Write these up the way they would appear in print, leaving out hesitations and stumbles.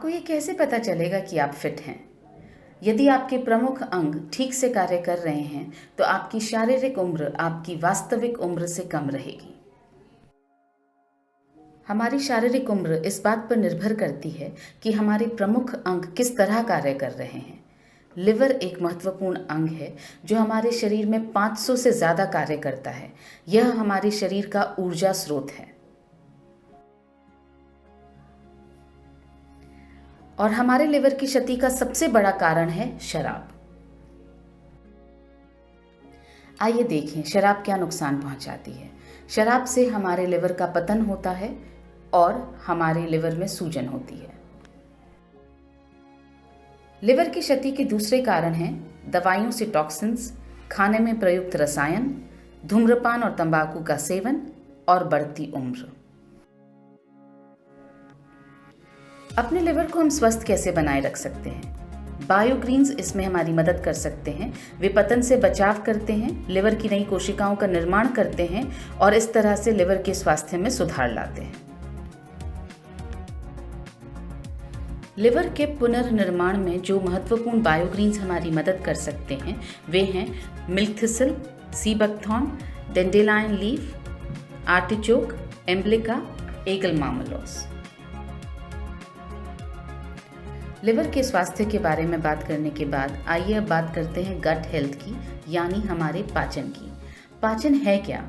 आपको ये कैसे पता चलेगा कि आप फिट हैं? यदि आपके प्रमुख अंग ठीक से कार्य कर रहे हैं तो आपकी शारीरिक उम्र आपकी वास्तविक उम्र से कम रहेगी। हमारी शारीरिक उम्र इस बात पर निर्भर करती है कि हमारे प्रमुख अंग किस तरह कार्य कर रहे हैं। लिवर एक महत्वपूर्ण अंग है जो हमारे शरीर में 500 से ज़्यादा कार्य करता है। यह हमारे शरीर का ऊर्जा स्रोत है और हमारे लिवर की क्षति का सबसे बड़ा कारण है शराब। आइए देखें शराब क्या नुकसान पहुंचाती है। शराब से हमारे लिवर का पतन होता है और हमारे लिवर में सूजन होती है। लिवर की क्षति के दूसरे कारण हैं दवाइयों से टॉक्सिन्स, खाने में प्रयुक्त रसायन, धूम्रपान और तंबाकू का सेवन और बढ़ती उम्र। अपने लिवर को हम स्वस्थ कैसे बनाए रख सकते हैं? बायोग्रीन्स इसमें हमारी मदद कर सकते हैं। वे पतन से बचाव करते हैं, लिवर की नई कोशिकाओं का निर्माण करते हैं और इस तरह से लिवर के स्वास्थ्य में सुधार लाते हैं। लिवर के पुनर्निर्माण में जो महत्वपूर्ण बायोग्रीन्स हमारी मदद कर सकते हैं वे हैं milk thistle, sea buckthorn, dandelion leaf, artichoke, emblica, aegle marmelos. Liver के स्वास्थ्य के बारे में बात करने के बाद आइए अब बात करते हैं गट हेल्थ की, यानी हमारे पाचन की। पाचन है क्या?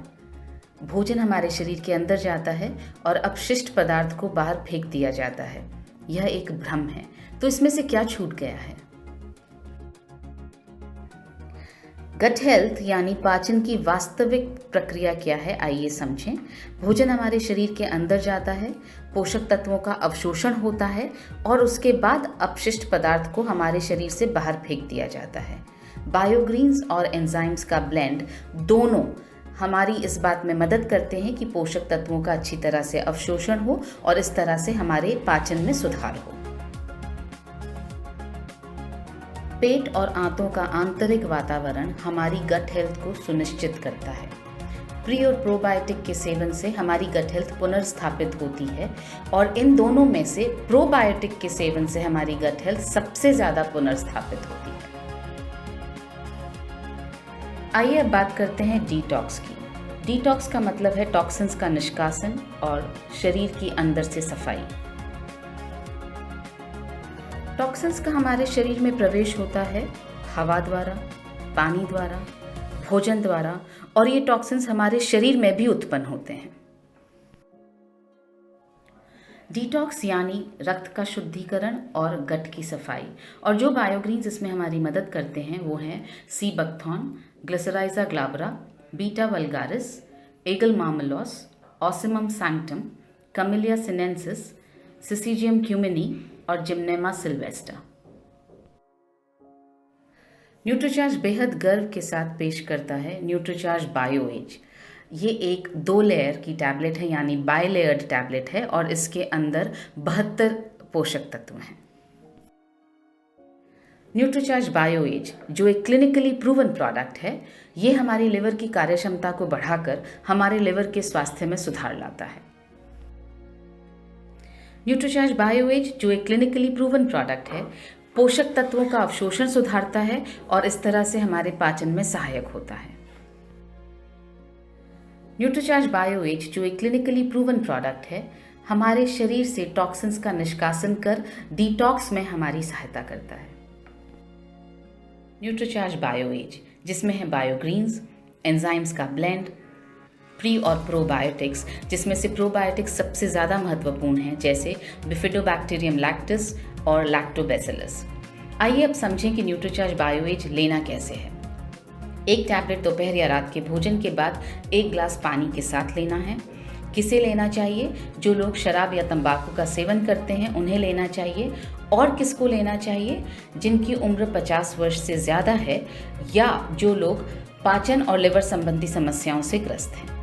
भोजन हमारे शरीर के अंदर जाता है और अपशिष्ट पदार्थ को बाहर फेंक दिया जाता है। यह एक भ्रम है। तो इसमें से क्या छूट गया है? गट हेल्थ यानी पाचन की वास्तविक प्रक्रिया क्या है, आइए समझें। भोजन हमारे शरीर के अंदर जाता है, पोषक तत्वों का अवशोषण होता है और उसके बाद अपशिष्ट पदार्थ को हमारे शरीर से बाहर फेंक दिया जाता है। बायोग्रीन्स और एंजाइम्स का ब्लेंड दोनों हमारी इस बात में मदद करते हैं कि पोषक तत्वों का अच्छी तरह से अवशोषण हो और इस तरह से हमारे पाचन में सुधार हो। पेट और आंतों का आंतरिक वातावरण हमारी गट हेल्थ को सुनिश्चित करता है। प्री और प्रोबायोटिक के सेवन से हमारी गट हेल्थ पुनर्स्थापित होती है और इन दोनों में से प्रोबायोटिक के सेवन से हमारी गट हेल्थ सबसे ज़्यादा पुनर्स्थापित होती है। आइए अब बात करते हैं डिटॉक्स की। डिटॉक्स का मतलब है टॉक्सिन्स का निष्कासन और शरीर की अंदर से सफाई। टॉक्सिन्स का हमारे शरीर में प्रवेश होता है हवा द्वारा, पानी द्वारा, भोजन द्वारा और ये टॉक्सिन्स हमारे शरीर में भी उत्पन्न होते हैं। डिटॉक्स यानी रक्त का शुद्धिकरण और गट की सफाई। और जो बायोग्रीन्स इसमें हमारी मदद करते हैं वो हैं sea buckthorn, glycyrrhiza glabra, beta vulgaris, aegle marmelos, ocimum sanctum, camellia sinensis, syzygium cumini और जिम्नेमा सिल्वेस्टा। न्यूट्रीचार्ज बेहद गर्व के साथ पेश करता है न्यूट्रीचार्ज बायो एज। ये एक 2 लेयर की टैबलेट है यानी बायलेयर्ड टैबलेट है और इसके अंदर 72 पोषक तत्व हैं। न्यूट्रीचार्ज बायो एज जो एक क्लिनिकली प्रूवन प्रोडक्ट है, ये हमारी लिवर की कार्यक्षमता को बढ़ाकर हमारे लिवर के स्वास्थ्य में सुधार लाता है। न्यूट्रीचार्ज बायो एज जो एक क्लिनिकली प्रूवन प्रोडक्ट है, पोषक तत्वों का अवशोषण सुधारता है और इस तरह से हमारे पाचन में सहायक होता है। न्यूट्रीचार्ज बायो एज जो एक क्लिनिकली प्रूवन प्रोडक्ट है, हमारे शरीर से टॉक्सिन्स का निष्कासन कर डिटॉक्स में हमारी सहायता करता है। न्यूट्रीचार्ज बायो एज जिसमें है बायोग्रीन्स, एंजाइम्स का ब्लेंड, प्री और प्रोबायोटिक्स जिसमें से प्रोबायोटिक्स सबसे ज़्यादा महत्वपूर्ण हैं जैसे बिफिडोबैक्टीरियम लैक्टिस और लैक्टोबैसिलस। आइए अब समझें कि न्यूट्रीचार्ज बायो एज लेना कैसे है। एक टैबलेट दोपहर या रात के भोजन के बाद 1 गिलास पानी के साथ लेना है। किसे लेना चाहिए? जो लोग शराब या तंबाकू का सेवन करते हैं उन्हें लेना चाहिए। और किसको लेना चाहिए? जिनकी उम्र 50 वर्ष से ज़्यादा है या जो लोग पाचन और लिवर संबंधी समस्याओं से ग्रस्त हैं।